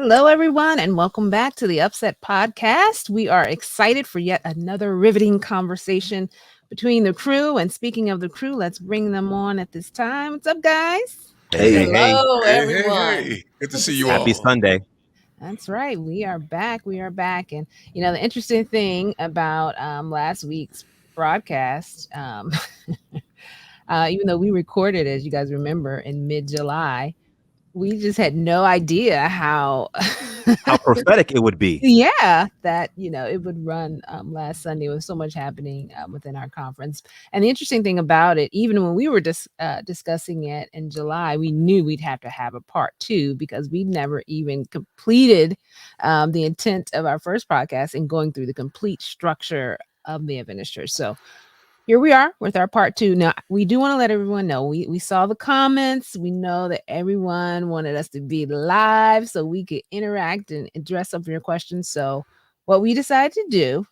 Hello, everyone, and welcome back to the Upset Podcast. We are excited for yet another riveting conversation between the crew. And speaking of the crew, let's bring them on at this time. What's up, guys? Hey, Hello, hey, everyone. good to see you Happy all. Sunday. That's right. We are back. We are back. And, the interesting thing about last week's broadcast, even though we recorded, as you guys remember, in mid-July, we just had no idea how prophetic it would be. Yeah, that it would run last Sunday with so much happening within our conference. And the interesting thing about it, even when we were discussing it in July, we knew we'd have to have a part 2 because we never even completed the intent of our first podcast and going through the complete structure of the Adventist. So here we are with our part 2. Now, we do want to let everyone know we saw the comments. We know that everyone wanted us to be live so we could interact and address some of your questions. So what we decided to do,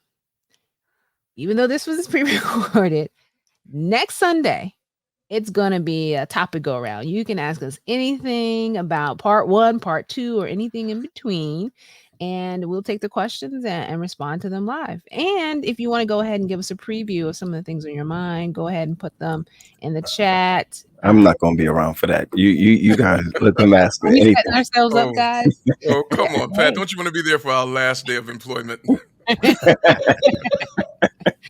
even though this was pre-recorded, next Sunday, it's going to be a topic go around. You can ask us anything about part 1, part 2, or anything in between. And we'll take the questions and respond to them live. And if you want to go ahead and give us a preview of some of the things on your mind, go ahead and put them in the chat. I'm not going to be around for that. You guys let them ask me Are we anything. setting ourselves up, guys? Oh, come on, Pat. Don't you want to be there for our last day of employment?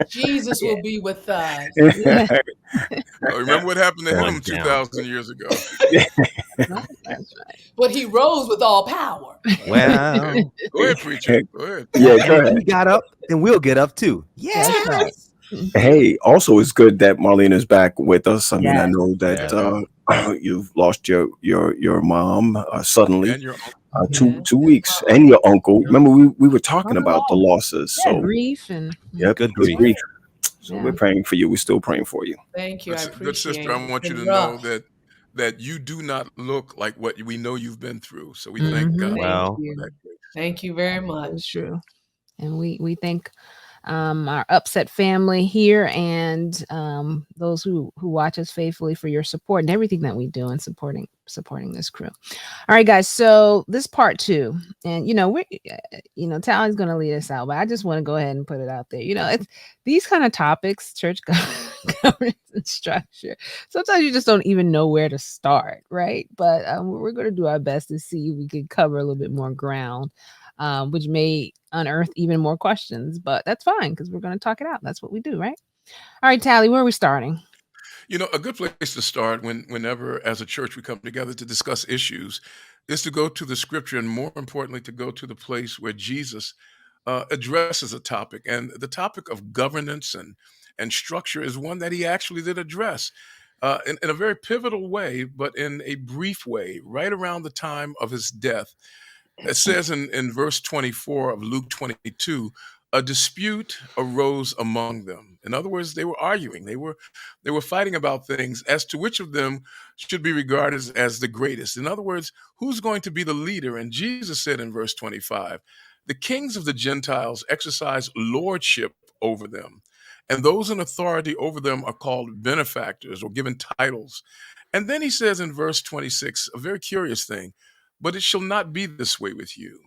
Jesus will be with us. Remember what happened to Going him down. 2,000 years ago? That's right. But he rose with all power. Well, Go ahead, preacher. Go ahead. yeah, go ahead. He got up, and we'll get up too. That's right. Hey, also it's good that Marlene is back with us. I mean, I know that you've lost your mom suddenly. And your uncle. 2 weeks, and your uncle. Remember, we were talking about the losses. So grief and good grief. So we're praying for you. We're still praying for you. Thank you. I appreciate Good sister, I want you to it. know that you do not look like what we know you've been through. So we thank God. Well, Thank you very much. That's true. And we thank our Upset family here and those who watch us faithfully for your support and everything that we do in supporting this crew. All right, guys. So this part 2, and Tally's going to lead us out, but I just want to go ahead and put it out there. It's these kind of topics, church governance and structure. Sometimes you just don't even know where to start, right? But we're going to do our best to see if we can cover a little bit more ground. Which may unearth even more questions, but that's fine because we're going to talk it out. That's what we do, right? All right, Tally, where are we starting? A good place to start whenever as a church we come together to discuss issues is to go to the scripture, and more importantly, to go to the place where Jesus addresses a topic. And the topic of governance and structure is one that he actually did address in a very pivotal way, but in a brief way, right around the time of his death. It says in verse 24 of Luke 22, a dispute arose among them. In other words, they were arguing. They were fighting about things as to which of them should be regarded as the greatest. In other words, who's going to be the leader? And Jesus said in verse 25, the kings of the Gentiles exercise lordship over them, and those in authority over them are called benefactors or given titles. And then he says in verse 26, a very curious thing, but it shall not be this way with you.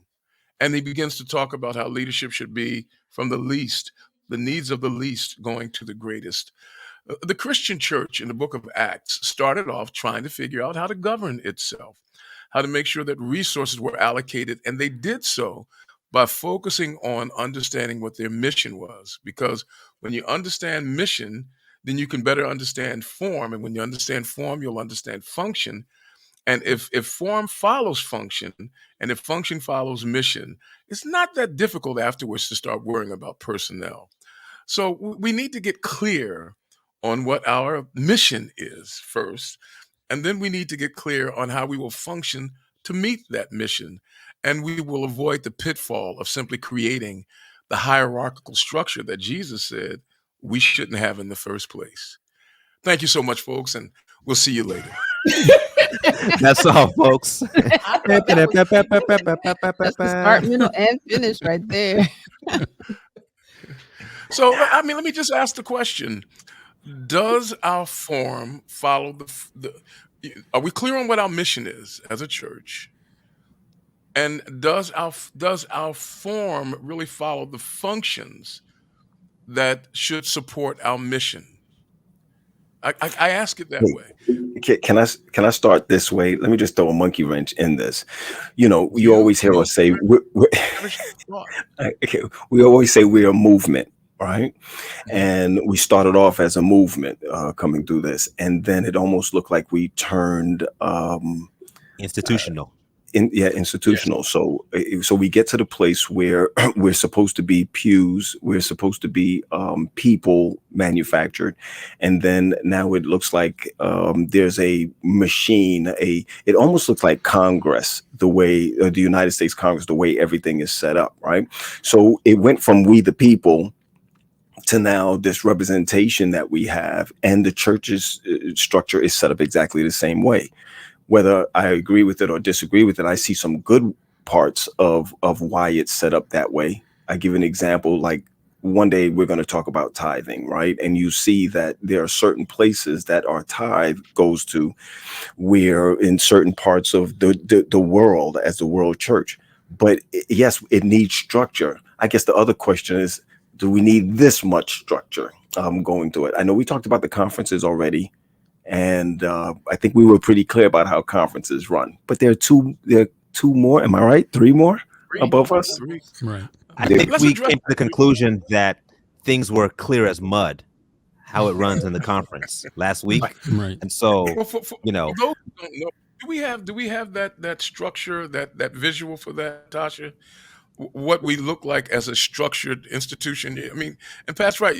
And he begins to talk about how leadership should be from the least, the needs of the least going to the greatest. The Christian church in the book of Acts started off trying to figure out how to govern itself, how to make sure that resources were allocated. And they did so by focusing on understanding what their mission was. Because when you understand mission, then you can better understand form. And when you understand form, you'll understand function. And if form follows function, and if function follows mission, it's not that difficult afterwards to start worrying about personnel. So we need to get clear on what our mission is first, and then we need to get clear on how we will function to meet that mission. And we will avoid the pitfall of simply creating the hierarchical structure that Jesus said we shouldn't have in the first place. Thank you so much, folks, and we'll see you later. That's all, folks. That's the start, middle, and finish right there. So, let me just ask the question. Does our form follow are we clear on what our mission is as a church? And does our form really follow the functions that should support our mission? I ask it that Hey, way. can I start this way? Let me just throw a monkey wrench in this. You know, you You always hear monkey us say finish your thought. okay, we always say we're a movement, right? Mhm. And we started off as a movement coming through this, and then it almost looked like we turned Institutional. Yes. institutional. So we get to the place where we're supposed to be pews, we're supposed to be people manufactured, and then now it looks like there's a machine. It almost looks like Congress, the way the United States Congress, the way everything is set up, right? So it went from we the people to now this representation that we have, and the church's structure is set up exactly the same way. Whether I agree with it or disagree with it, I see some good parts of why it's set up that way. I give an example, like one day we're going to talk about tithing, right? And you see that there are certain places that our tithe goes to, where in certain parts of the world as the world church. But yes, it needs structure. I guess the other question is, do we need this much structure going to it? I know we talked about the conferences already, and I think we were pretty clear about how conferences run. But there are two more. Am I right? Three more Three, above us. three. Right. I There- think Let's we address came to the three. conclusion that things were clear as mud, how it runs in the conference last week. Right. And so, Well, for you know, those who don't know, do we have that structure, that visual for that, Tasha? What we look like as a structured institution. I mean, and Pat's right.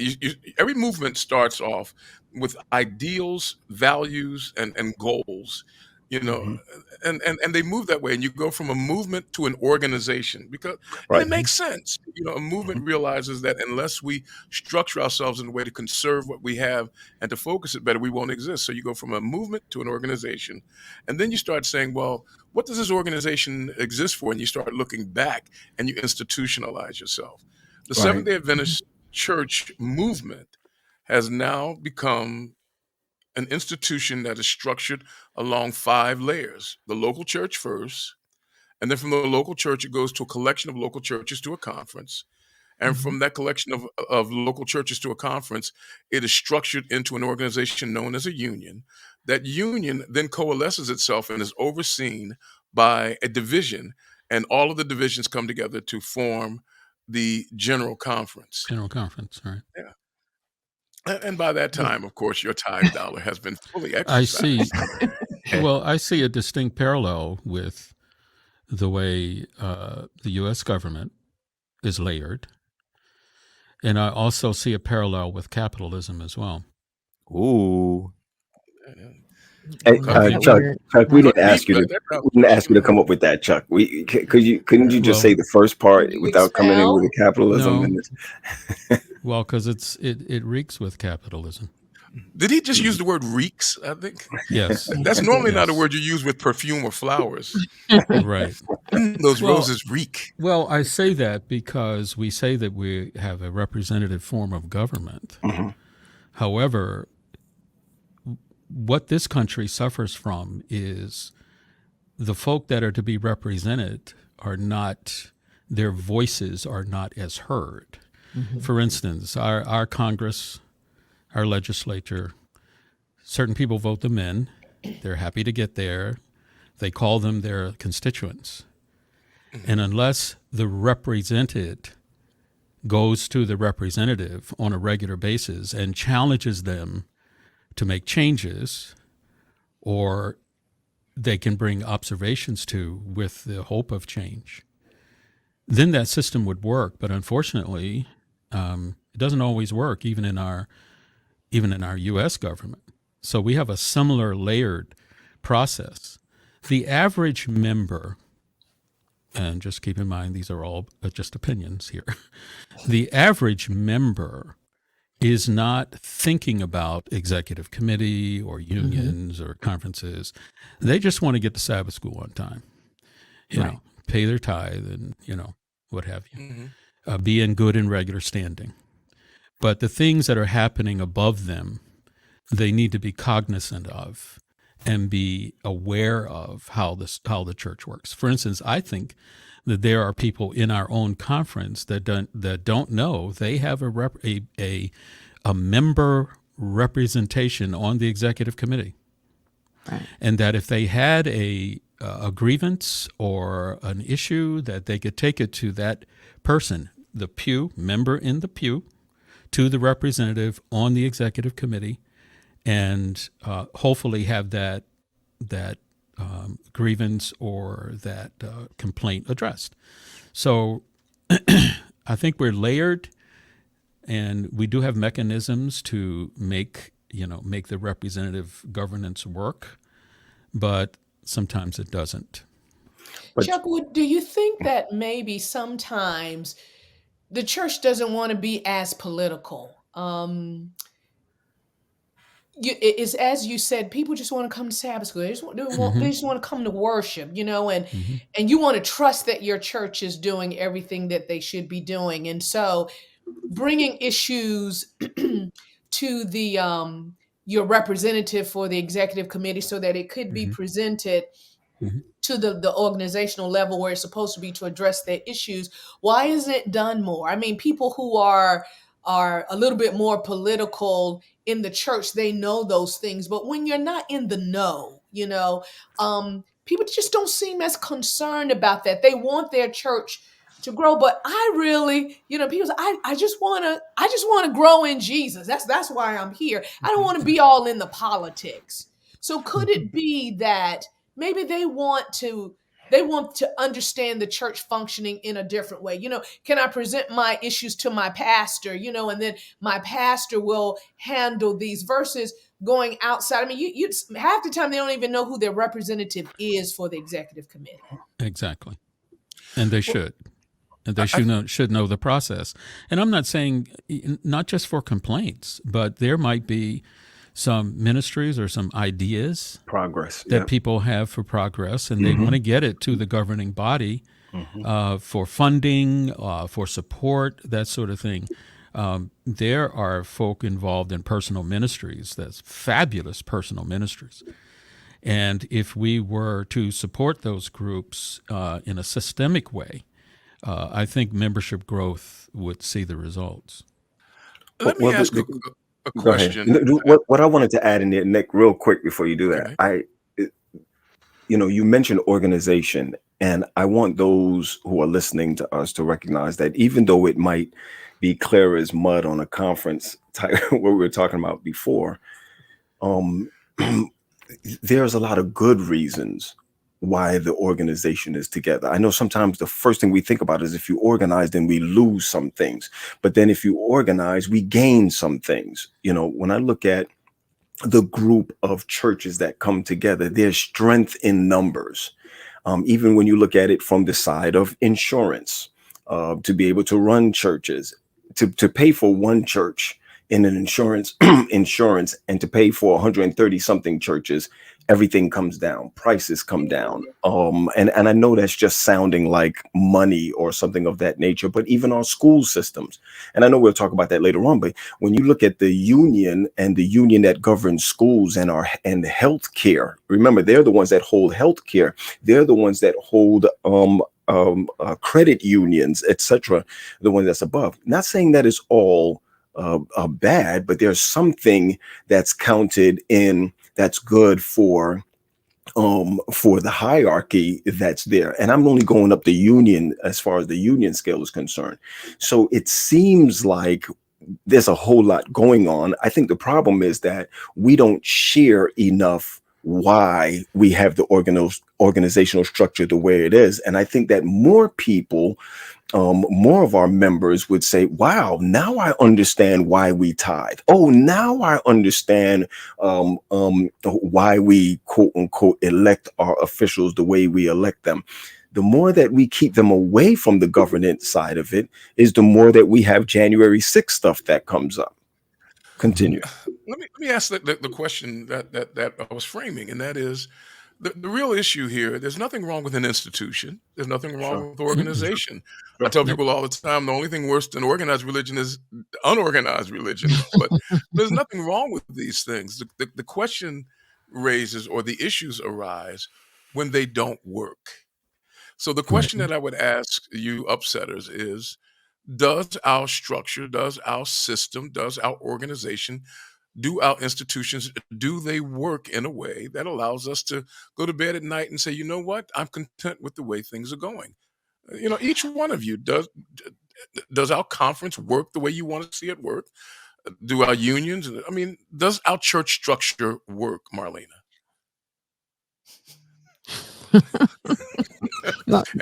Every movement starts off with ideals, values, and goals. You know, Mhm. and they move that way, and you go from a movement to an organization and Right. it makes sense. A movement Mhm. realizes that unless we structure ourselves in a way to conserve what we have and to focus it better, we won't exist. So you go from a movement to an organization, and then you start saying, well, what does this organization exist for? And you start looking back and you institutionalize yourself. The Right. Seventh day Adventist church movement has now become an institution that is structured along 5 layers: the local church first, and then from the local church, it goes to a collection of local churches to a conference. And Mhm. from that collection of local churches to a conference, it is structured into an organization known as a union. That union then coalesces itself and is overseen by a division, and all of the divisions come together to form the general conference. General conference. Right. Yeah. And by that time, of course, your tithe dollar has been fully I see. exercised. Well, I see a distinct parallel with the way the U.S. government is layered, and I also see a parallel with capitalism as well. ooh, Hey, And Could that's be that Chuck, weird. Chuck, we Right. Go didn't deep. ask you Let to. that We didn't ask you to conversation. come up with that, Chuck. Couldn't you just well. say the first part Can you without coming in with the expound? capitalism and No, this? well, because it reeks with capitalism. Did he just use the word reeks? I think Yes. that's normally not a Yes. word you use with perfume or flowers. Right. Those Well, roses reek. well, I say that because we say that we have a representative form of government. Mhm. However, what this country suffers from is the folk that are to be represented are not, their voices are not as heard. Mhm. For instance, our Congress, our legislature, certain people vote them in. They're happy to get there. They call them their constituents. And unless the represented goes to the representative on a regular basis and challenges them to make changes, or they can bring observations to with the hope of change, then that system would work. But unfortunately, it doesn't always work, even in our U.S. government. So we have a similar layered process. The average member, and just keep in mind these are all just opinions here, the average member is not thinking about executive committee or Mhm. unions or conferences. They just want to get to Sabbath school on time, Right. pay their tithe and, what have you, Mhm. be in good and regular standing. But the things that are happening above them, they need to be cognizant of and be aware of how the church works. For instance, I think that there are people in our own conference that don't know they have a member representation on the executive committee, Right. and that if they had a grievance or an issue, that they could take it to that person, the pew member in the pew, to the representative on the executive committee, and hopefully have that grievance or that complaint addressed. So I think we're layered, and we do have mechanisms to make the representative governance work, but sometimes it doesn't. But Chuck, do you think that maybe sometimes the church doesn't want to be as political? It's as you said, people just want to come to Sabbath school. They just want to come to worship, Mm-hmm. and you want to trust that your church is doing everything that they should be doing. And so bringing issues to the your representative for the executive committee so that it could be Mm-hmm. presented Mm-hmm. to the organizational level where it's supposed to be to address their issues. Why isn't it done more? I mean, people who are a little bit more political in the church, they know those things. But when you're not in the know, people just don't seem as concerned about that. They want their church to grow, but I really, people say, I just want to grow in Jesus. That's why I'm here. I don't want to be all in the politics. So could it be that maybe they want to understand the church functioning in a different way? Can I present my issues to my pastor, and then my pastor will handle these, versus going outside. I mean, you half the time they don't even know who their representative is for the executive committee. Exactly, and they should. And they I should know the process. And I'm not saying not just for complaints, but there might be some ministries or some ideas progress, that yeah. people have for progress, and they want to get it to the governing body for funding, for support, that sort of thing. There are folk involved in personal ministries, that's fabulous personal ministries. And if we were to support those groups in a systemic way, I think membership growth would see the results. Let me Well, ask a go ahead. question. What I wanted to add in there, Nick, real quick before you do that, Okay. you mentioned organization, and I want those who are listening to us to recognize that even though it might be clear as mud on a conference type what we were talking about before, um, there's a lot of good reasons why the organization is together. I know sometimes the first thing we think about is if you organize, then we lose some things. But then if you organize, we gain some things. When I look at the group of churches that come together, there's strength in numbers. Even when you look at it from the side of insurance, to be able to run churches, to pay for one church in an insurance, and to pay for 130 something churches, everything comes down, prices come down. And I know that's just sounding like money or something of that nature, but even our school systems, and I know we'll talk about that later on, but when you look at the union and the union that governs schools and health care, remember, they're the ones that hold health care. They're the ones that hold credit unions, etc., the one that's above. Not saying that is all bad, but there's something that's counted in that's good for the hierarchy that's there. And I'm only going up the union as far as the union scale is concerned. So it seems like there's a whole lot going on. I think the problem is that we don't share enough why we have the organizational structure the way it is. And I think that more people, more of our members would say, wow, now I understand why we tithe. Oh, now I understand why we, quote unquote, elect our officials the way we elect them. The more that we keep them away from the governance side of it is the more that we have January 6th stuff that comes up. Continue. Let me ask the question that I was framing, and that is the real issue here. There's nothing wrong with an institution. There's nothing wrong with organization. I tell people all the time, the only thing worse than organized religion is unorganized religion. But there's nothing wrong with these things. The question raises or the issues arise when they don't work. So the Right. question that I would ask you upsetters is, does our structure, does our system, does our organization, do our institutions, do they work in a way that allows us to go to bed at night and say, you know what, I'm content with the way things are going? Each one of you, does our conference work the way you want to see it work? Do our unions? I mean, does our church structure work, Marlena? You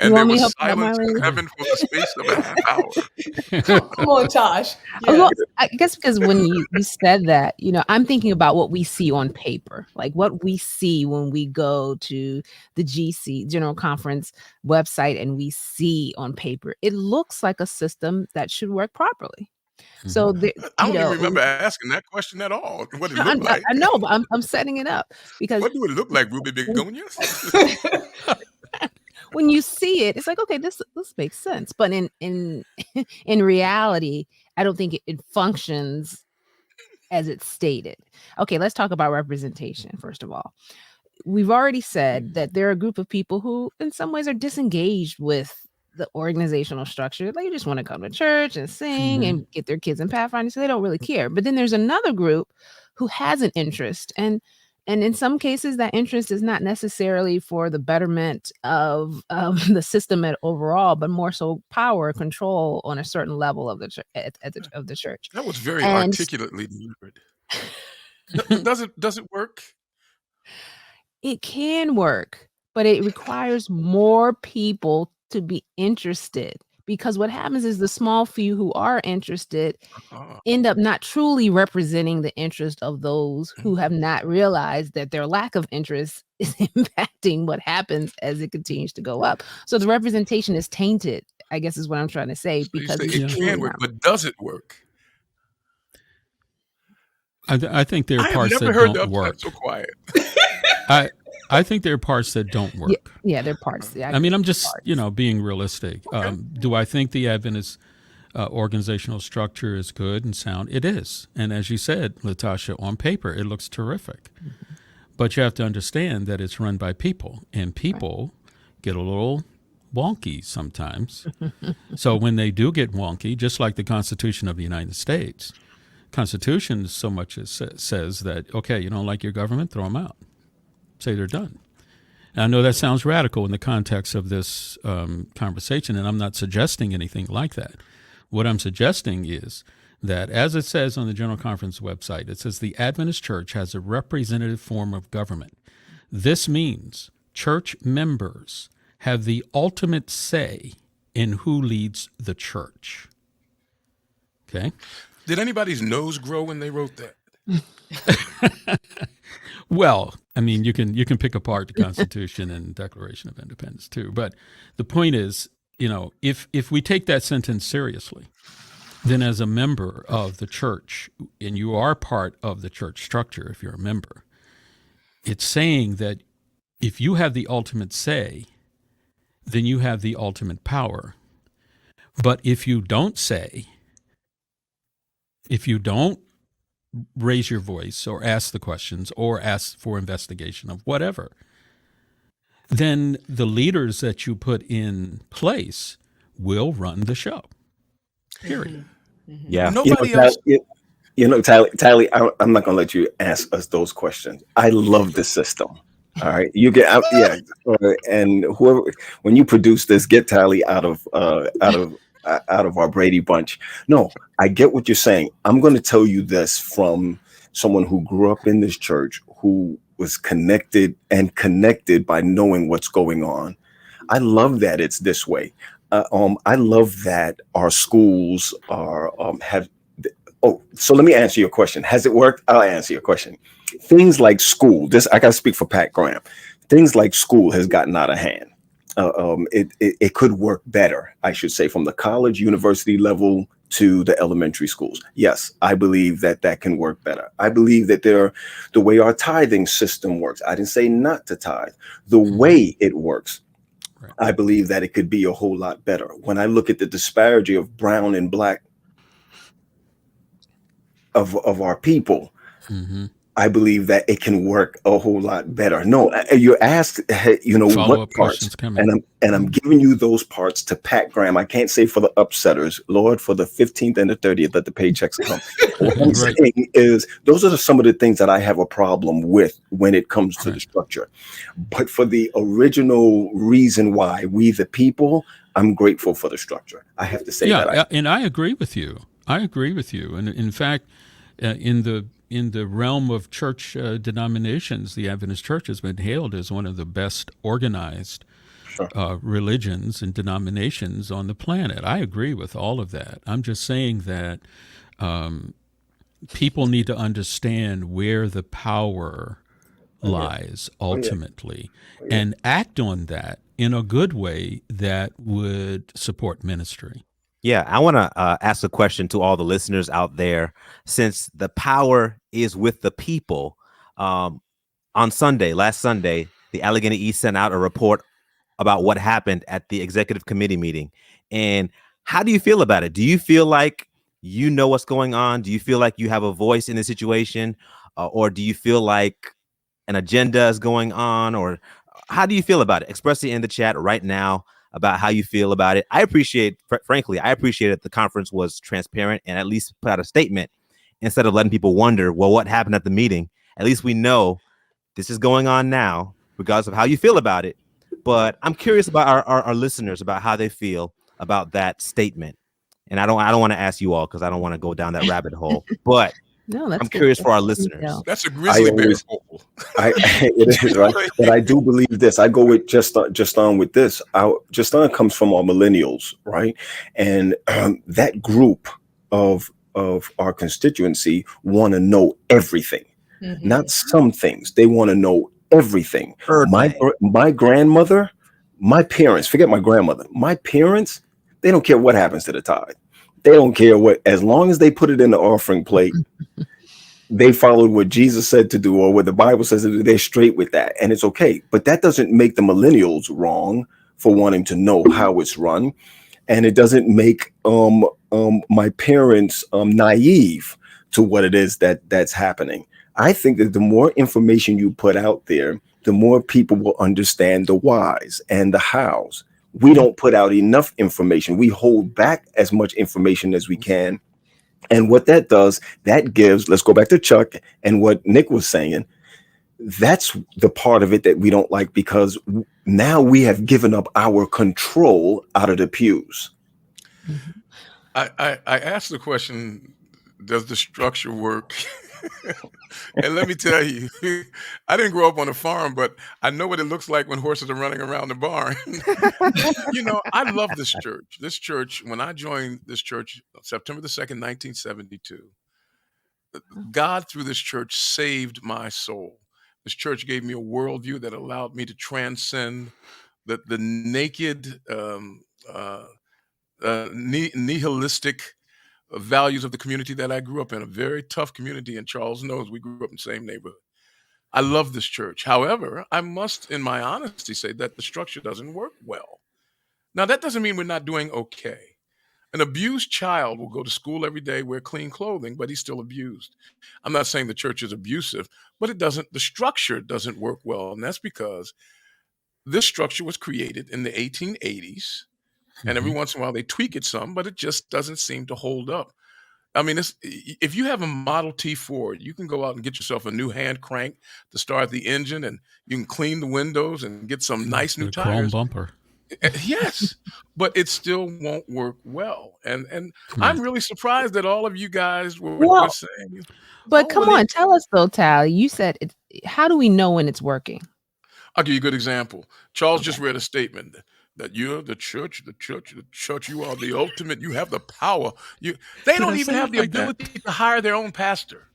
And there want me to was help you out, silence in Marlene? heaven for the space of a half hour. Come on, Tosh. Oh, Yeah. well, I guess because when you said that, I'm thinking about what we see on paper, like what we see when we go to the GC General Conference website and we see on paper. It looks like a system that should work properly. So Mhm. the, I don't even remember asking that question at all. What it looked like. I know, but I'm setting it up because What do it look like, Ruby Begonia? when you see it, it's like, okay, this makes sense. But in in reality, I don't think it functions as it's stated. Okay, let's talk about representation first of all. We've already said that there are a group of people who in some ways are disengaged with the organizational structure. They just want to come to church and sing and get their kids in Pathfinder, so they don't really care. But then there's another group who has an interest, and in some cases that interest is not necessarily for the betterment of the system overall, but more so power control on a certain level of the of the church. That was very And articulately delivered. Does it work? it can work, but it requires more people to be interested, because what happens is the small few who are interested Uh, end up not truly representing the interest of those who have not realized that their lack of interest is impacting what happens as it continues to go up. So the representation is tainted, I guess is what I'm trying to say, so you because say we it see can work, but does it work? I think there are I have parts never that heard the don't upset work. so quiet. I think there are parts that don't Yeah, work. yeah, they're parts. Yeah, I I mean, agree I'm with just, parts. being realistic. Okay. Do I think the Adventist organizational structure is good and sound? It is. And as you said, Latasha, on paper, it looks terrific. Mhm. But you have to understand that it's run by people, and people get a little wonky sometimes. So when they do get wonky, just like the Constitution of the United States, Constitution so much as says that, okay, you don't like your government, throw them out. Say they're done. And I know that sounds radical in the context of this conversation, and I'm not suggesting anything like that. What I'm suggesting is that, as it says on the General Conference website, it says the Adventist Church has a representative form of government. This means church members have the ultimate say in who leads the church. Okay? Did anybody's nose grow when they wrote that? Well, I mean, you can pick apart the Constitution and Declaration of Independence too, but the point is, if we take that sentence seriously, then as a member of the church, and you are part of the church structure if you're a member, it's saying that if you have the ultimate say, then you have the ultimate power. But if you don't raise your voice or ask the questions or ask for investigation of whatever, then the leaders that you put in place will run the show. Period. Yeah. Nobody else. Tally, I'm not going to let you ask us those questions. I love the system. All right. You get out. Yeah. And whoever, when you produce this, get Tally out of our Brady Bunch. No, I get what you're saying. I'm going to tell you this from someone who grew up in this church, who was connected by knowing what's going on. I love that it's this way. I love that our schools are have. Oh, so let me answer your question. Has it worked? I'll answer your question. Things like school. I got to speak for Pat Graham. Things like school has gotten out of hand. It could work better, I should say, from the college, university level to the elementary schools. Yes, I believe that can work better. I believe that the way our tithing system works, I didn't say not to tithe, the way it works, Right. I believe that it could be a whole lot better. When I look at the disparity of brown and black of our people, Mm-hmm. I believe that it can work a whole lot better. No, you asked, what Follow-up parts, questions coming. and I'm giving you those parts to Pat Graham. I can't say for the upsetters, Lord, for the 15th and the 30th, let the paychecks come. What I'm Right. saying is, those are some of the things that I have a problem with when it comes to the structure. But for the original reason why, we the people, I'm grateful for the structure. I have to say that. And I agree with you. And in fact, in the realm of church denominations, the Adventist Church has been hailed as one of the best organized religions and denominations on the planet. I agree with all of that. I'm just saying that people need to understand where the power lies ultimately and act on that in a good way that would support ministry. Yeah, I want to ask a question to all the listeners out there. Since the power is with the people, on last Sunday, the Allegheny East sent out a report about what happened at the executive committee meeting. And how do you feel about it? Do you feel like you know what's going on? Do you feel like you have a voice in the situation? Or do you feel like an agenda is going on? Or how do you feel about it? Express it in the chat right now about how you feel about it. Frankly, I appreciate that the conference was transparent and at least put out a statement instead of letting people wonder, well, what happened at the meeting? At least we know this is going on now, regardless of how you feel about it. But I'm curious about our listeners, about how they feel about that statement. And I don't want to ask you all because I don't want to go down that rabbit hole. But No, that's I'm good. curious for our listeners. That's a grizzly bear hole. It is, right. But I do believe this. I go with just on with this. Just on comes from our millennials, right? And that group of our constituency want to know everything, not some things. They want to know everything. My grandmother, my parents, forget my grandmother, my parents, they don't care what happens to the tithe. They don't care what, as long as they put it in the offering plate, they followed what Jesus said to do or what the Bible says to do. They're straight with that, and it's okay. But that doesn't make the millennials wrong for wanting to know how it's run, and it doesn't make my parents naive to what it is that's happening. I think that the more information you put out there, the more people will understand the whys and the hows. We don't put out enough information. We hold back as much information as we can. And what that does, that gives, let's go back to Chuck and what Nick was saying. That's the part of it that we don't like, because now we have given up our control out of the pews. I asked the question, does the structure work? And let me tell you, I didn't grow up on a farm, but I know what it looks like when horses are running around the barn. I love this church. This church, when I joined this church, September the 2nd, 1972, God through this church saved my soul. This church gave me a worldview that allowed me to transcend the naked, nihilistic values of the community that I grew up in, a very tough community, and Charles knows we grew up in the same neighborhood. I love this church. However, I must, in my honesty, say that the structure doesn't work well. Now, that doesn't mean we're not doing okay. An abused child will go to school every day, wear clean clothing, but he's still abused. I'm not saying the church is abusive, but the structure doesn't work well. And that's because this structure was created in the 1880s. And every once in a while they tweak it some, but it just doesn't seem to hold up. I mean, if you have a Model T Ford, you can go out and get yourself a new hand crank to start the engine, and you can clean the windows and get some nice new tires. Chrome bumper. Yes, but it still won't work well. And I'm really surprised that all of you guys were saying. But come on, tell us though, Tal. You said it. How do we know when it's working? I'll give you a good example. Charles just read a statement that you're the church, you are the ultimate, you have the power. They don't even have the ability to hire their own pastor.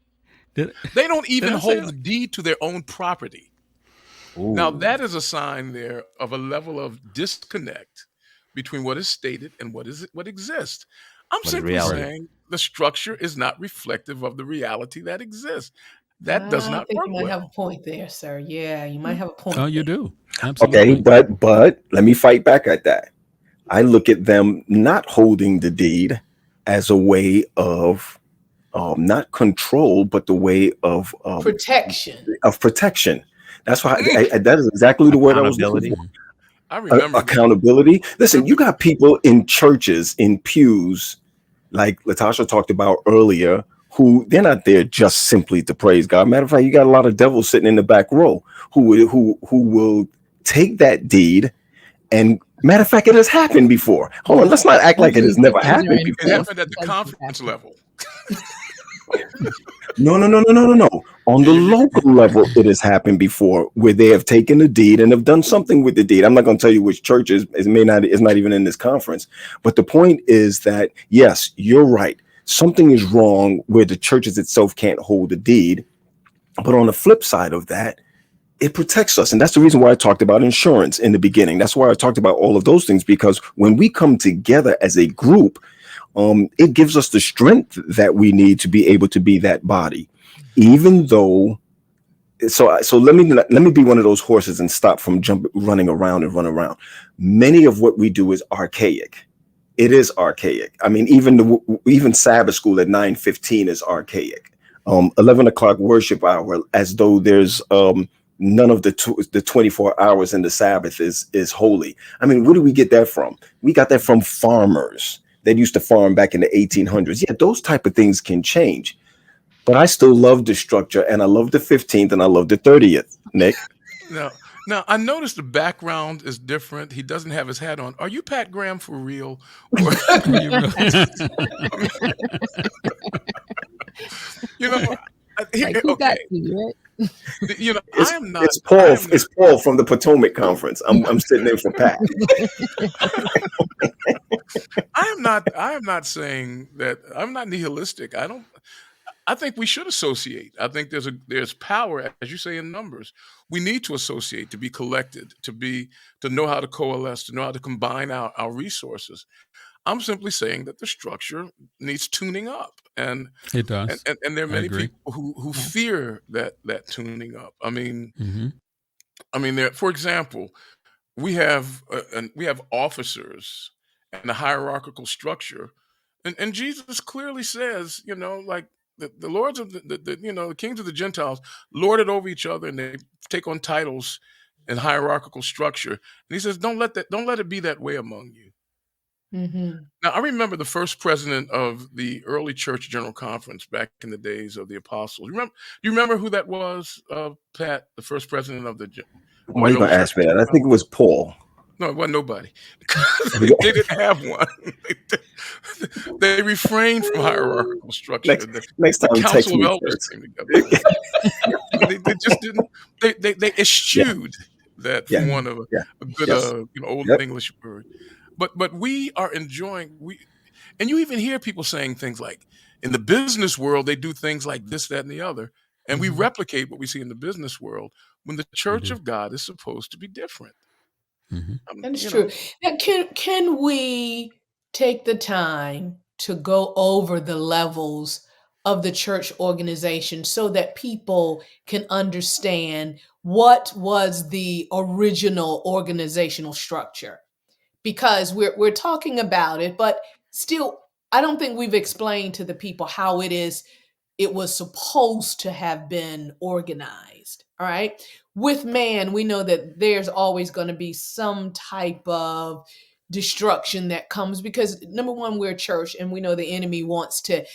They don't even hold the deed to their own property. Ooh. Now, that is a sign there of a level of disconnect between what is stated and what exists. I'm simply saying the structure is not reflective of the reality that exists. That does not work. You might have a point there, sir. Yeah, you might have a point. Oh, you do. Absolutely. Okay, but let me fight back at that. I look at them not holding the deed as a way of not control, but the way of Protection. protection. That's why that is exactly the word I was looking Accountability. for. I remember that. Accountability. Listen, you got people in churches, in pews, like Latasha talked about earlier, who they're not there just simply to praise God. Matter of fact, you got a lot of devils sitting in the back row who will take that deed. And matter of fact, it has happened before. Hold on, let's not act like it has never happened It before. happened at the conference level. No. On the local level, it has happened before, where they have taken a deed and have done something with the deed. I'm not going to tell you which churches. It's not even in this conference. But the point is that, yes, you're right. Something is wrong where the churches itself can't hold the deed. But on the flip side of that, it protects us. And that's the reason why I talked about insurance in the beginning. That's why I talked about all of those things, because when we come together as a group, it gives us the strength that we need to be able to be that body, even though. So let me be one of those horses and stop from running around and run around. Many of what we do is archaic. It is archaic. I mean, even Sabbath school at 9:15 is archaic. 11 o'clock worship hour, as though there's none of the 24 hours in the Sabbath is holy. I mean, where do we get that from? We got that from farmers that used to farm back in the 1800s. Yeah, those type of things can change. But I still love the structure, and I love the 15th, and I love the 30th, Nick. Now, I noticed the background is different. He doesn't have his hat on. Are you Pat Graham for real? Or, You really- you know, Like, who got okay. you, right? You know, It's, I am not. it's Paul. It's Paul from the Potomac Conference. I'm sitting in for Pat. I am not saying that. I'm not nihilistic. I think we should associate. I think there's power, as you say, in numbers. We need to associate, to be collected, to know how to coalesce, to know how to combine our resources. I'm simply saying that the structure needs tuning up, and It does. and there are I many agree. people who fear that tuning up. Hmm. There. For example, we have officers and the hierarchical structure, and Jesus clearly says, like the lords of the kings of the Gentiles lord it over each other, and they take on titles and hierarchical structure. And he says, don't let it be that way among you. Mm-hmm. Now, I remember the first president of the early church general conference back in the days of the apostles. Do you remember who that was, Pat? The first president of the Why are you early gonna church ask me that? general I think it conference? was Paul. No, it wasn't nobody. They didn't have one. They refrained from hierarchical structure. Next The time, text council of me elders first. came together. They just didn't. They Yeah, eschewed that, yeah, from one of yeah. a good Yes. old Yep. English word. But we are enjoying and you even hear people saying things like, in the business world they do things like this, that, and the other, and we Hmm. replicate what we see in the business world when the church Hmm. of God is supposed to be different. Hmm. That is You true. know, Now, can we take the time to go over the levels of the church organization so that people can understand what was the original organizational structure? Because we're talking about it, but still, I don't think we've explained to the people how it was supposed to have been organized. All right. With man, we know that there's always going to be some type of destruction that comes because number one, we're a church and we know the enemy wants to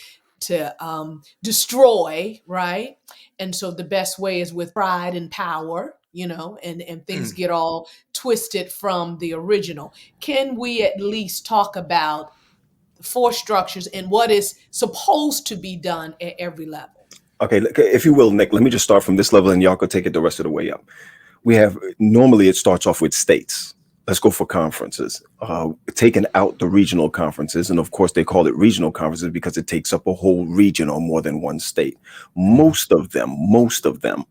destroy, right? And so the best way is with pride and power, and things mm. get all twisted from the original. Can we at least talk about four structures and what is supposed to be done at every level? Okay, if you will, Nick, let me just start from this level, and y'all could take it the rest of the way up. Normally it starts off with states. Let's go for conferences. Taking out the regional conferences, and of course they call it regional conferences because it takes up a whole region or more than one state. Most of them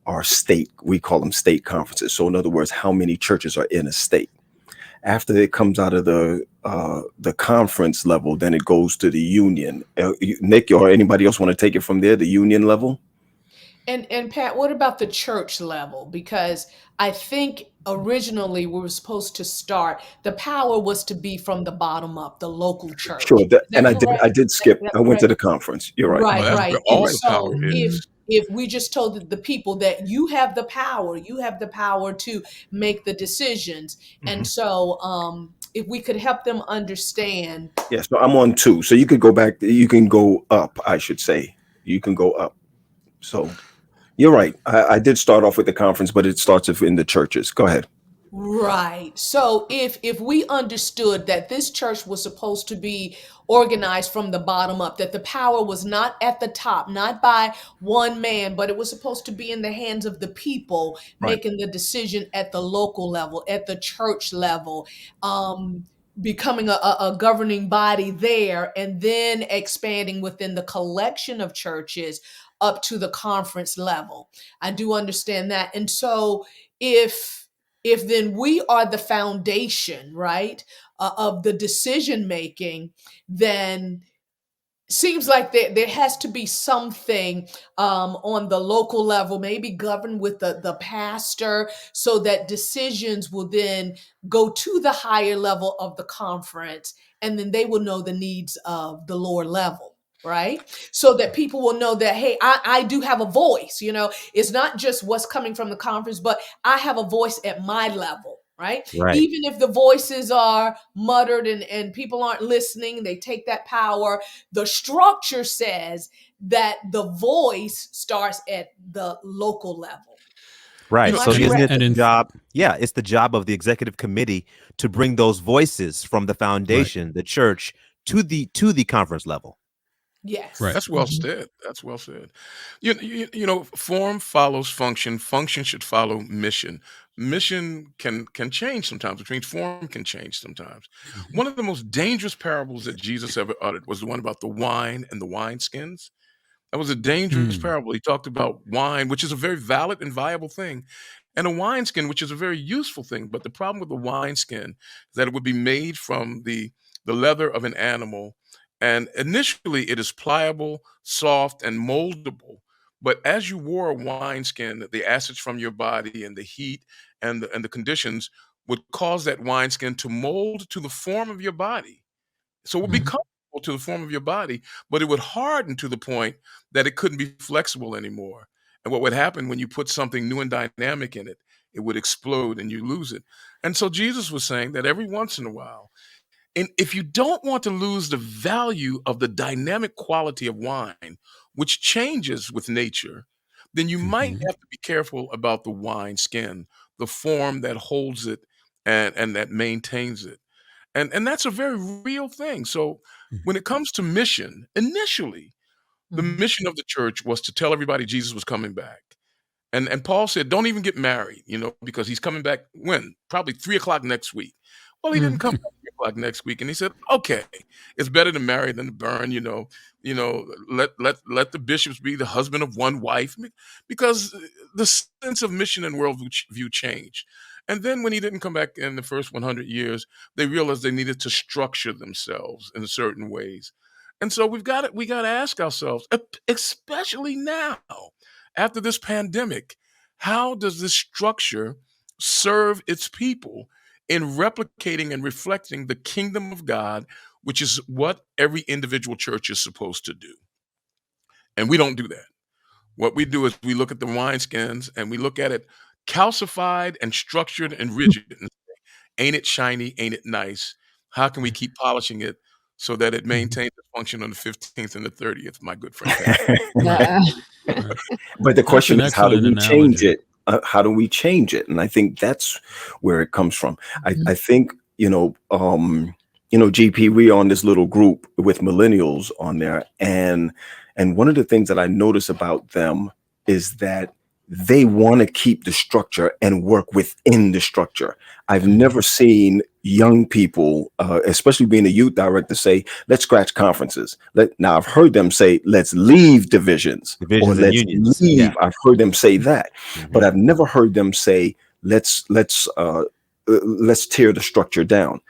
are state. We call them state conferences. So in other words, how many churches are in a state? After it comes out of the conference level, then it goes to the union. Nick or anybody else want to take it from there? The union level. And Pat, what about the church level? Because I think originally we were supposed to start, the power was to be from the bottom up, the local church. Sure. Is And that correct? I did skip. That I went to correct? the conference. You're right. Oh, Right, that's right. where You're And all right. the power so is. if we just told the people that you have the power to make the decisions. And Mhm. so if we could help them understand. Yeah. So I'm on 2. So you could go back. You can go up, I should say. You can go up. So you're right. I did start off with the conference, but it starts in the churches. Go ahead. Right. So if we understood that this church was supposed to be organized from the bottom up, that the power was not at the top, not by one man, but it was supposed to be in the hands of the people Right. making the decision at the local level, at the church level, becoming a governing body there, and then expanding within the collection of churches up to the conference level. I do understand that. And so if then we are the foundation, right, of the decision making, then seems like there has to be something on the local level, maybe governed with the pastor, so that decisions will then go to the higher level of the conference, and then they will know the needs of the lower level, right? So that people will know that, hey, I do have a voice. It's not just what's coming from the conference, but I have a voice at my level. Right. Right. Even if the voices are muttered and people aren't listening, they take that power. The structure says that the voice starts at the local level. Right. Am I So And isn't correct? it And the in job? Yeah, it's the job of the executive committee to bring those voices from the right, foundation, the church, to the conference level. right. Yes. that's well said. That's well said. Form follows function. Function should follow mission. Mission can change sometimes, which means form can change sometimes. Mhm. One of the most dangerous parables that Jesus ever uttered was the one about the wine and the wineskins. That was a dangerous Mm. parable. He talked about wine, which is a very valid and viable thing, and a wineskin, which is a very useful thing. But the problem with the wineskin is that it would be made from the leather of an animal, and initially it is pliable, soft, and moldable. But as you wore a wineskin, the acids from your body and the heat and the conditions would cause that wineskin to mold to the form of your body. So it would be Mhm. comfortable to the form of your body, but it would harden to the point that it couldn't be flexible anymore. And what would happen when you put something new and dynamic in it, it would explode and you lose it. And so Jesus was saying that every once in a while, and if you don't want to lose the value of the dynamic quality of wine, which changes with nature, then you might Mhm. have to be careful about the wine skin, the form that holds it and that maintains it. And that's a very real thing. So Mhm. when it comes to mission, initially, the Mhm. mission of the church was to tell everybody Jesus was coming back. And Paul said, "Don't even get married," because he's coming back when? Probably 3 o'clock next week. Well, he didn't come Mhm. back 3 o'clock next week, and he said, "Okay, it's better to marry than to burn." Let the bishops be the husband of one wife, because the sense of mission and worldview changed. And then when he didn't come back in the first 100 years, they realized they needed to structure themselves in certain ways. And so we got to ask ourselves, especially now after this pandemic, how does this structure serve its people in replicating and reflecting the kingdom of God, which is what every individual church is supposed to do? And we don't do that. What we do is we look at the wineskins and we look at it calcified and structured and rigid. And ain't it shiny? Ain't it nice? How can we keep polishing it so that it Mhm. maintains its function on the 15th and the 30th, my good friend Pat? Right, Uh, right. But the That's question an is, how do excellent we change analogy. it? How do we change it? And I think that's where it comes from. I think, GP, we on this little group with millennials on there, and one of the things that I notice about them is that they want to keep the structure and work within the structure. I've Mhm. never seen young people, especially being a youth director, say, "Let's scratch conferences." Now I've heard them say, "Let's leave divisions," or Divisions and "Let's unions. Yeah. leave." I've heard them say that, but Mhm. I've never heard them say, "Let's tear the structure down."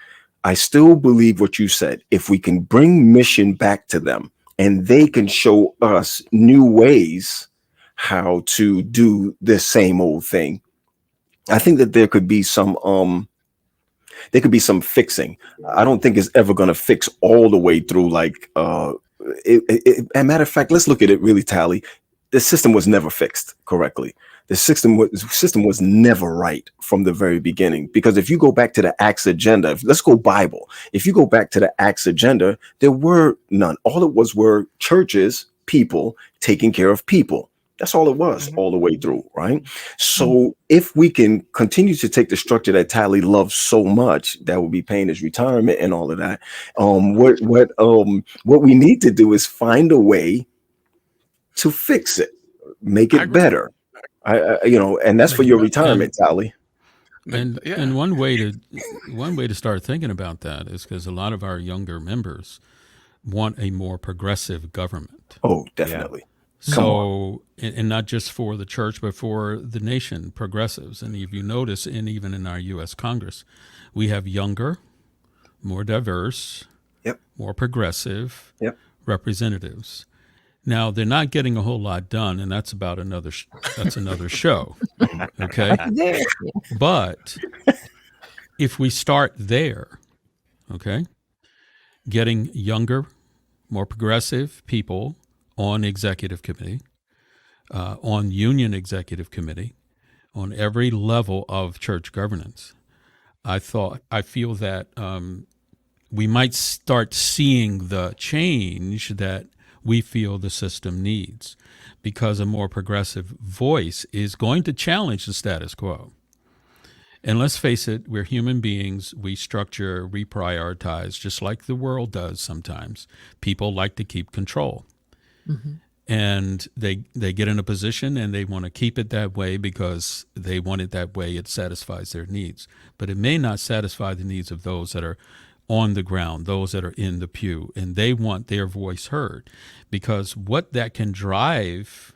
I still believe what you said. If we can bring mission back to them and they can show us new ways how to do the same old thing. I think that there could be some fixing. I don't think it's ever going to fix all the way through. Like, a matter of fact, let's look at it really, Tally. The system was never fixed correctly. The system was never right from the very beginning. Because if you go back to the Acts agenda, let's go Bible. If you go back to the Acts agenda, there were none. All it was were churches, people taking care of people. That's all it was all the way through, right? So if we can continue to take the structure that Tally loves so much, that will be paying his retirement and all of that. What we need to do is find a way to fix it, make I it agree. better. And that's for your retirement, Tally. And one way to start thinking about that is because a lot of our younger members want a more progressive government. Oh, definitely. So, and not just for the church, but for the nation, progressives. And if you notice, even in our U.S. Congress, we have younger, more diverse, more progressive representatives. Now, they're not getting a whole lot done, and that's about another show. Okay? But if we start there, okay, getting younger, more progressive people on executive committee, on union executive committee, on every level of church governance, I feel that we might start seeing the change that we feel the system needs, because a more progressive voice is going to challenge the status quo. And let's face it, we're human beings. We structure, reprioritize, just like the world does sometimes. People like to keep control. And they get in a position and they want to keep it that way because they want it that way. It satisfies their needs. But it may not satisfy the needs of those that are on the ground, those that are in the pew, and they want their voice heard. Because what that can drive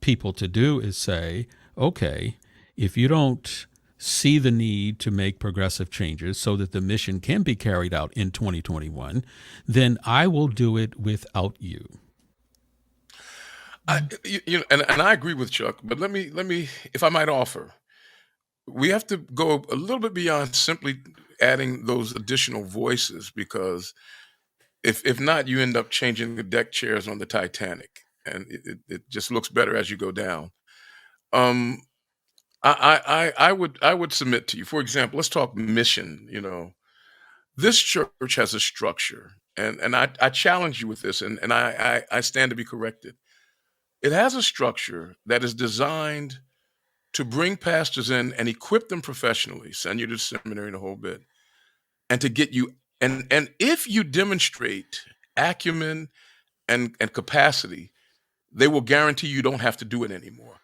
people to do is say, okay, if you don't see the need to make progressive changes so that the mission can be carried out in 2021, then I will do it without you. And I agree with Chuck, but let me, if I might offer, we have to go a little bit beyond simply adding those additional voices, because if not, you end up changing the deck chairs on the Titanic, and it just looks better as you go down. I would submit to you, for example, let's talk mission. This church has a structure, and I challenge you with this, and I stand to be corrected. It has a structure that is designed to bring pastors in and equip them professionally, send you to seminary and a whole bit, and to get you, and if you demonstrate acumen and capacity, they will guarantee you don't have to do it anymore.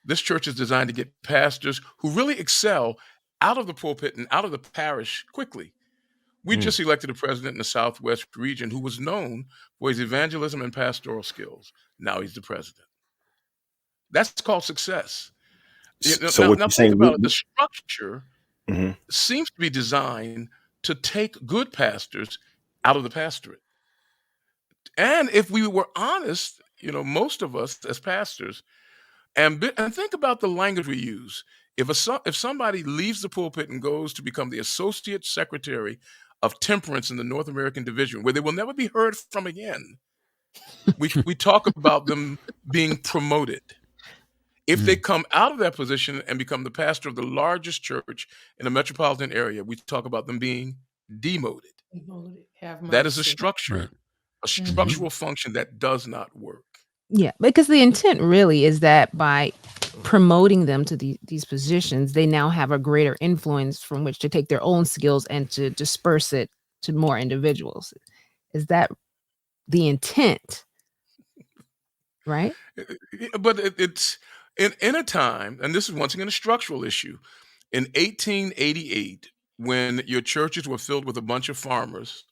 This church is designed to get pastors who really excel out of the pulpit and out of the parish quickly. We just elected a president in the Southwest region who was known for his evangelism and pastoral skills. Now he's the president. That's called success. So Now what you're think saying? about it. The structure Mhm. seems to be designed to take good pastors out of the pastorate. And if we were honest, most of us as pastors, and think about the language we use. If somebody leaves the pulpit and goes to become the associate secretary of temperance in the North American division, where they will never be heard from again, we talk about them being promoted. If they come out of that position and become the pastor of the largest church in the metropolitan area, we talk about them being demoted. Have That is a mercy. structure, a structural function that does not work. Yeah, because the intent really is that by promoting them to these positions, they now have a greater influence from which to take their own skills and to disperse it to more individuals. Is that the intent? Right? But it's in a time, and this is once again a structural issue. In 1888, when your churches were filled with a bunch of farmers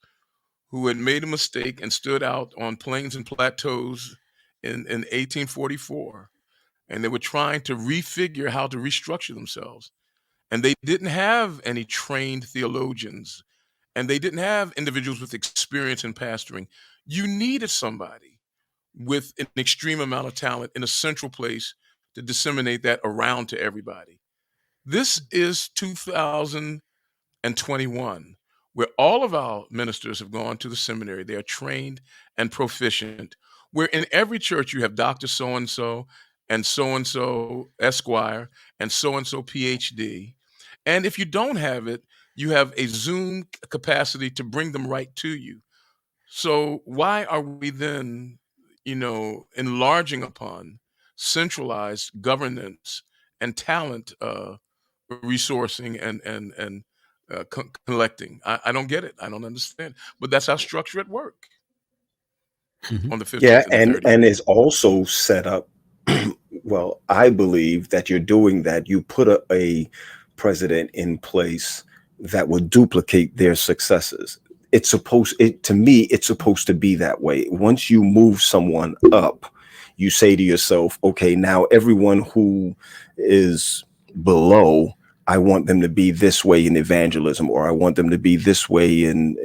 who had made a mistake and stood out on plains and plateaus in 1844, and they were trying to refigure how to restructure themselves. And they didn't have any trained theologians, and they didn't have individuals with experience in pastoring. You needed somebody with an extreme amount of talent in a central place to disseminate that around to everybody. This is 2021, where all of our ministers have gone to the seminary. They are trained and proficient. Where in every church you have Dr. So and so Esquire and so PhD. And if you don't have it, you have a Zoom capacity to bring them right to you. So why are we then, enlarging upon centralized governance and talent resourcing and collecting? I don't get it. I don't understand. But that's our structure at work Mhm. on the 15th Yeah, and the and 30th. it's also set up. Well, I believe that you're doing that. You put a president in place that will duplicate their successes. To me, it's supposed to be that way. Once you move someone up, you say to yourself, okay, now everyone who is below, I want them to be this way in evangelism, or I want them to be this way Mhm.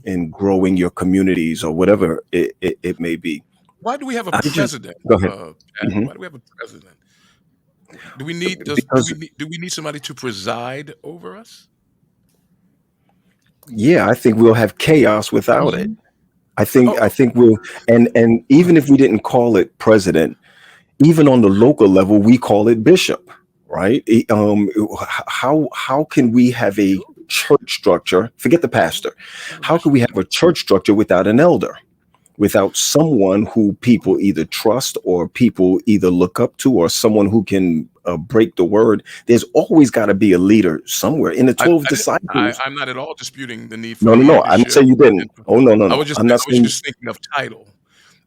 in growing your communities, or whatever it may be. Why do we have a I just president, Go ahead. Pat? Mhm. Why do we have a president? Do we need Because do we need somebody to preside over us? yeah, I think we'll have chaos without it. Mhm. I Oh, think we'll, and even if we didn't call it president, even on the local level, we call it bishop, right? How can we have a sure. church structure? Forget the Mhm. pastor. Have a How can bishop. we have a church structure without an elder? Without someone who people either trust or people either look up to, or someone who can break the word? There's always got to be a leader somewhere. In the I 12 I didn't I disciples, I'm not at all disputing the need for no, no, no. I didn't leadership say you didn't. and Oh, no, no, I no. was just I'm not I was saying, just thinking of title.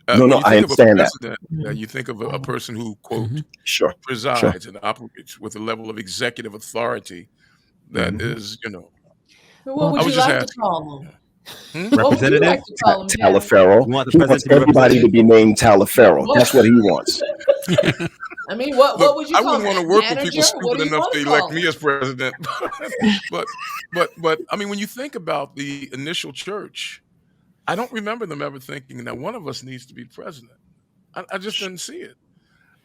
no, When no. you I think of a understand that. president, Mhm. you think of a person who, quote, Mhm. Sure, sure. presides and operates with a level of executive authority that Mhm. is, But what Well, I would was you just like to asking. call them? Hmm? What would you like Representative? to call them, Pat? Talaferro. You want the He president wants to be everybody to representative? be named Talaferro. What? That's what he wants. I mean, what Look, would you I call wouldn't them? want to work with people Manager? What stupid do you enough want to to elect call me them? as president. but but I mean, when you think about the initial church, I don't remember them ever thinking that one of us needs to be president. I just didn't see it.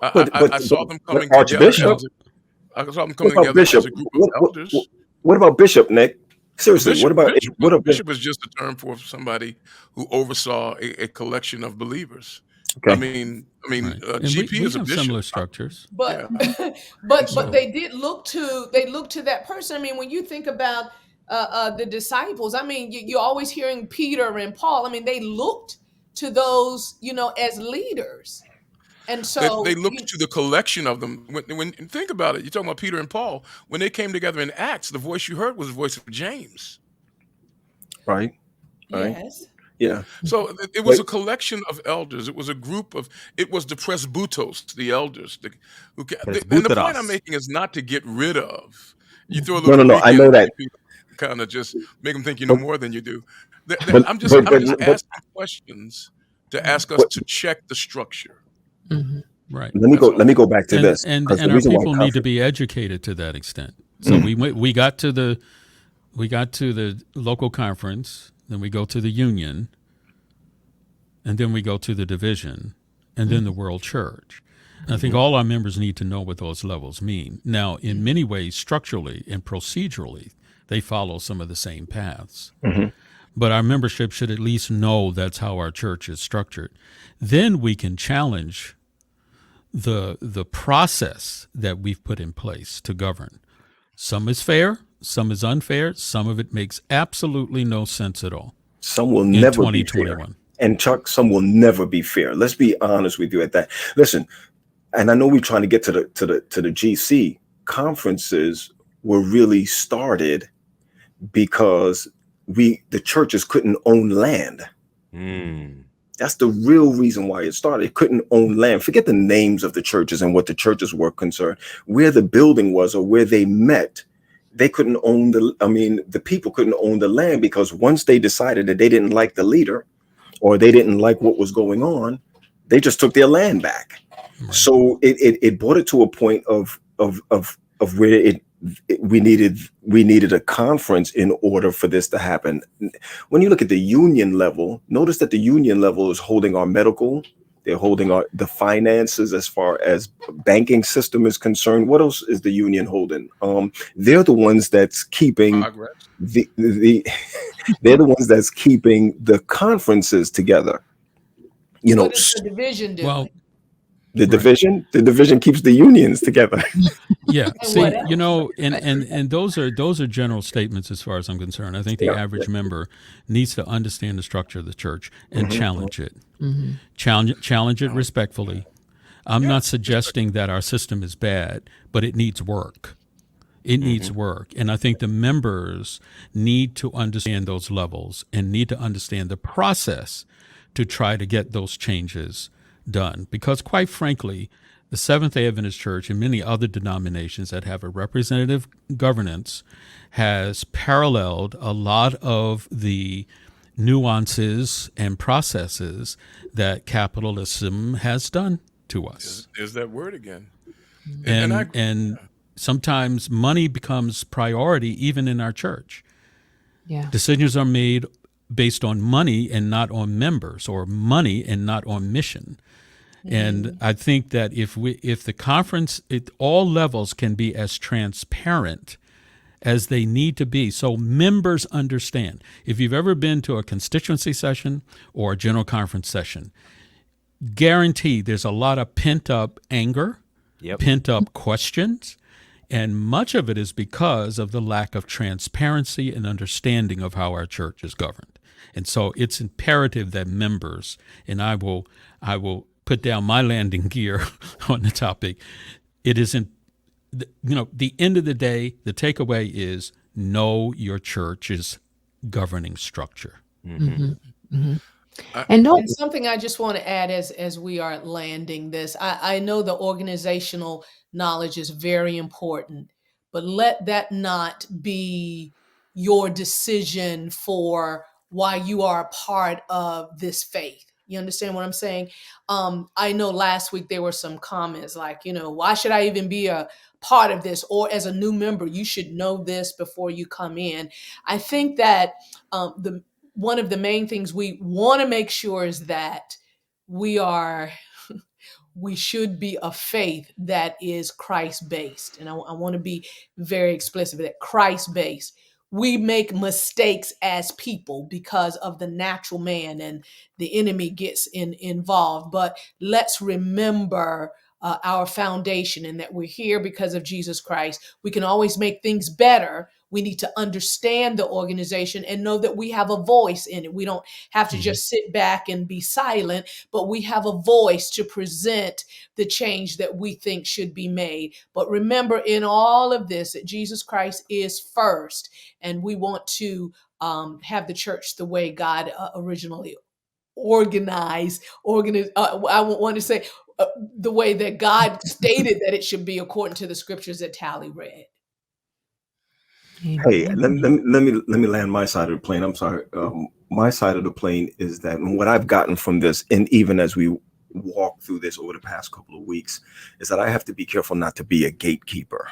But but I saw them but coming together Archbishop. no. as a, I saw them What coming about together as Bishop? a group of elders. What about Bishop, Nick? Seriously, Bishop what about bishop what about? bishop is just a term for somebody who oversaw a collection of believers. Okay, Right. And we, GP we is a have bishop. similar structures. But Yeah, and but so they did look to that person. I mean, when you think about the disciples, I mean, you're always hearing Peter and Paul. I mean, they looked to those, as leaders, and they so looked to the collection of them. When think about it, you're talking about Peter and Paul. When they came together in Acts, the voice you heard was the voice of James. right, right, yes, yeah. So it was But a collection of elders. It was a group of. It was the presbytos, the elders. And the point I'm Presbyteros. making is not to get rid of. You throw a no, little no, no. Greek I in know and that. kind of just make them think you know But more than you do. but but I'm but just but, asking questions to Mhm. ask us but to check the structure. Mhm. Right. That's let all. me go back to And this, and because the and our reason why people need to conflict. be educated to that extent. So Mm, we got to the local conference, then we go to the union, and then we go to the division, and then the world church. And I think mhm, all our members need to know what those levels mean. Now, in many ways, structurally and procedurally, they follow some of the same paths. mhm. But our membership should at least know that's how our church is structured. Then we can challenge the process that we've put in place to govern. Some is fair, some is unfair, some of it makes absolutely no sense at all Some will in never be fair, 2021. and Chuck, some will never be fair. Let's be honest with you at that. Listen, and I know we're trying to get to the GC conferences were really started because the churches couldn't own land. Mm. That's the real reason why it started. It couldn't own land. Forget the names of the churches and what the churches were concerned. Where the building was or where they met, they couldn't own the people couldn't own the land, because once they decided that they didn't like the leader or they didn't like what was going on, they just took their land back. Right. So it brought it to a point of where we needed a conference in order for this to happen. When you look at the union level, notice that the union level is holding our medical They're holding the finances as far as banking system is concerned. What else is the union holding? They're the ones that's keeping Progress. the they're the ones that's keeping the conferences together. What is the division doing? Well, The division keeps the unions together. yeah. And See, what else? and those are general statements as far as I'm concerned. I think the average member needs to understand the structure of the church and challenge it. Challenge it respectfully. I'm not suggesting that our system is bad, but it needs work. It needs work. And I think the members need to understand those levels and need to understand the process to try to get those changes done. Because quite frankly, the Seventh-day Adventist Church and many other denominations that have a representative governance has paralleled a lot of the nuances and processes that capitalism has done to us. There's that word again. And sometimes money becomes priority even in our church. Yeah. Decisions are made based on money and not on members, or money and not on mission. And I think that if the conference at all levels can be as transparent as they need to be, so members understand. If you've ever been to a constituency session or a general conference session, guaranteed there's a lot of pent up anger, pent up questions, and much of it is because of the lack of transparency and understanding of how our church is governed. And so it's imperative that members, and I will put down my landing gear on the topic. It isn't, the end of the day, the takeaway is know your church's governing structure. And And something I just want to add as we are landing this, I know the organizational knowledge is very important, but let that not be your decision for why you are a part of this faith. You understand what I'm saying? I know last week there were some comments like, why should I even be a part of this? Or as a new member, you should know this before you come in. I think that one of the main things we want to make sure is that we should be a faith that is Christ-based. And I want to be very explicit that Christ-based. We make mistakes as people because of the natural man, and the enemy gets involved. But let's remember our foundation, and that we're here because of Jesus Christ. We can always make things better. We need to understand the organization and know that we have a voice in it. We don't have to just sit back and be silent, but we have a voice to present the change that we think should be made. But remember, in all of this, that Jesus Christ is first, and we want to have the church the way God originally organized. I want to say the way that God stated that it should be according to the scriptures that Tally read. Hey, let me land my side of the plane. I'm sorry. My side of the plane is that what I've gotten from this, and even as we walk through this over the past couple of weeks, is that I have to be careful not to be a gatekeeper.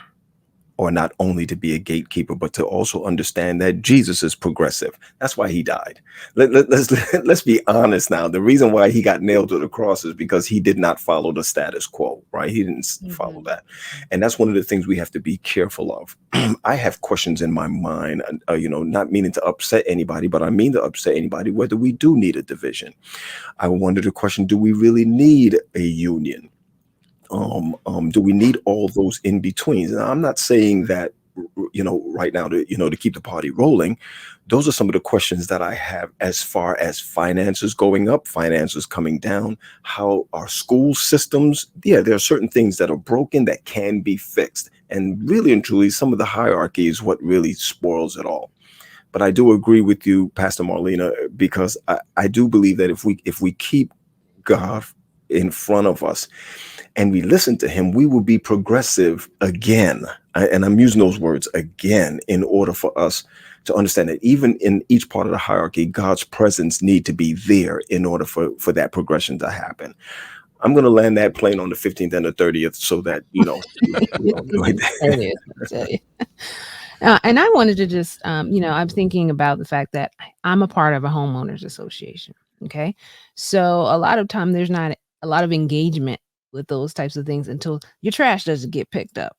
Or not only to be a gatekeeper, but to also understand that Jesus is progressive. That's why he died. Let's be honest now. The reason why he got nailed to the cross is because he did not follow the status quo, right? He didn't follow that. And that's one of the things we have to be careful of. I have questions in my mind, not meaning to upset anybody, but I mean to upset anybody, whether we do need a division. I wonder the question, do we really need a union? Do we need all those in betweens? And I'm not saying that, right now to keep the party rolling. Those are some of the questions that I have as far as finances going up, finances coming down, how our school systems, there are certain things that are broken that can be fixed. And really and truly, some of the hierarchy is what really spoils it all. But I do agree with you, Pastor Marlena, because I do believe that if we keep God in front of us, and we listen to him, we will be progressive again. And I'm using those words again in order for us to understand that even in each part of the hierarchy, God's presence need to be there in order for that progression to happen. I'm going to land that plane on the 15th and the 30th so that, and I wanted to just, I'm thinking about the fact that I'm a part of a homeowners association. Okay. So a lot of time there's not a lot of engagement with those types of things until your trash doesn't get picked up.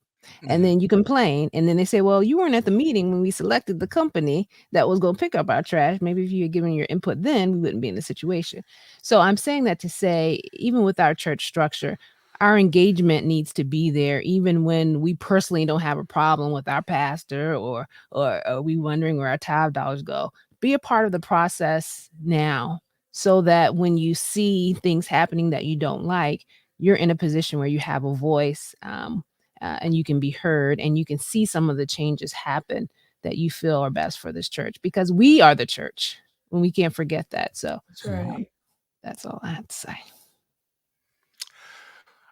And then you complain, and then they say, well, you weren't at the meeting when we selected the company that was going to pick up our trash. Maybe if you had given your input then, we wouldn't be in the situation. So I'm saying that to say, even with our church structure, our engagement needs to be there, even when we personally don't have a problem with our pastor, or are we wondering where our tithe dollars go. Be a part of the process now, so that when you see things happening that you don't like, you're in a position where you have a voice, and you can be heard, and you can see some of the changes happen that you feel are best for this church, because we are the church, and we can't forget that. So That's right. that's all I have to say.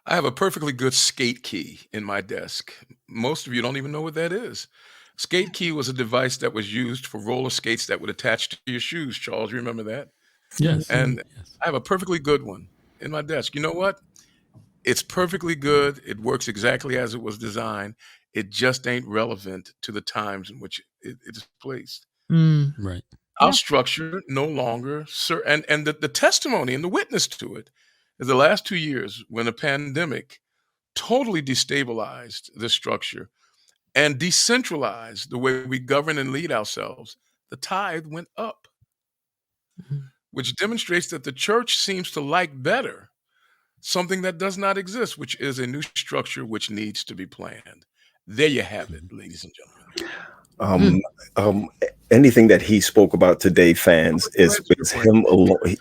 I have a perfectly good skate key in my desk. Most of you don't even know what that is. Skate key was a device that was used for roller skates that would attach to your shoes. Charles, you remember that? Yes. And Yes. I have a perfectly good one in my desk. You know what? It's perfectly good. It works exactly as it was designed. It just ain't relevant to the times in which it is placed. Right. Our Yeah. structure no longer, and the testimony and the witness to it is the last 2 years, when the pandemic totally destabilized the structure and decentralized the way we govern and lead ourselves. The tithe went up, which demonstrates that the church seems to like better something that does not exist, which is a new structure which needs to be planned. There you have it, ladies and gentlemen. Anything that he spoke about today, fans, is him alone.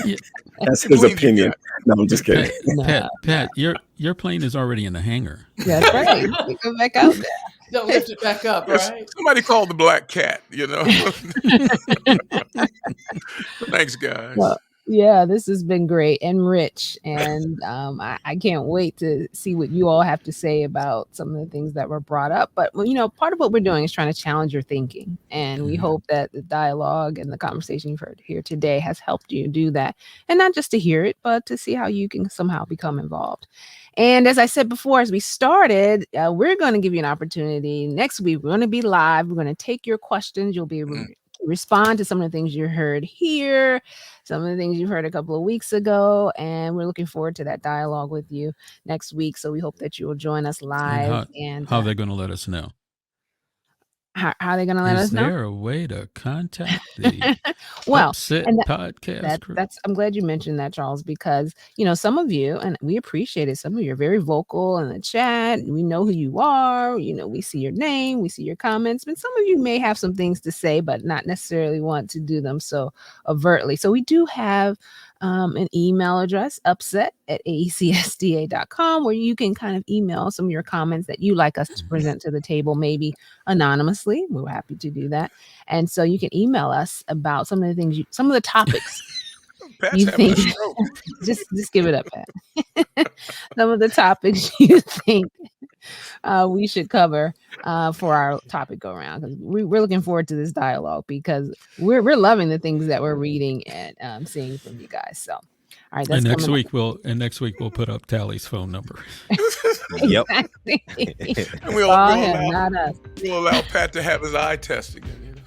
Yeah. That's his opinion. No, I'm just kidding. Pat, your plane is already in the hangar. That's right. Go back out there. Don't lift it back up, right? Somebody called the black cat, you know. Thanks, guys. Well, yeah, this has been great and rich, and I can't wait to see what you all have to say about some of the things that were brought up. But part of what we're doing is trying to challenge your thinking, and we hope that the dialogue and the conversation you've heard here today has helped you do that, and not just to hear it, but to see how you can somehow become involved. And as I said before, as we started, we're going to give you an opportunity next week. We're going to be live. We're going to take your questions. You'll be able to respond to some of the things you heard here, some of the things you heard a couple of weeks ago, and we're looking forward to that dialogue with you next week. So we hope that you will join us live. And how are they going to let us know? How are they going to let us know? Is there a way to contact the well, Upset podcast crew? I'm glad you mentioned that, Charles, because some of you, and we appreciate it, some of you are very vocal in the chat. We know who you are. We see your name, we see your comments, but some of you may have some things to say, but not necessarily want to do them so overtly. So we do have an email address, upset@aecsda.com, where you can kind of email some of your comments that you like us to present to the table, maybe anonymously. We're happy to do that. And so you can email us about some of the things, some of the topics you think. just give it up, Pat. Some of the topics you think we should cover for our topic go around, because we're looking forward to this dialogue, because we're loving the things that we're reading and seeing from you guys. So, all right, that's next week we'll put up Tally's phone number. Yep. Exactly. And we'll allow Pat to have his eye test again.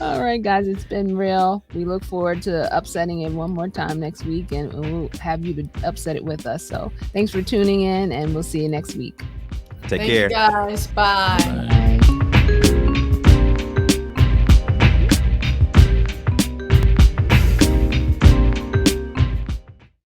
All right, guys, it's been real. We look forward to upsetting it one more time next week, and we'll have you to upset it with us. So thanks for tuning in, and we'll see you next week. Take care. Thanks, guys. Bye.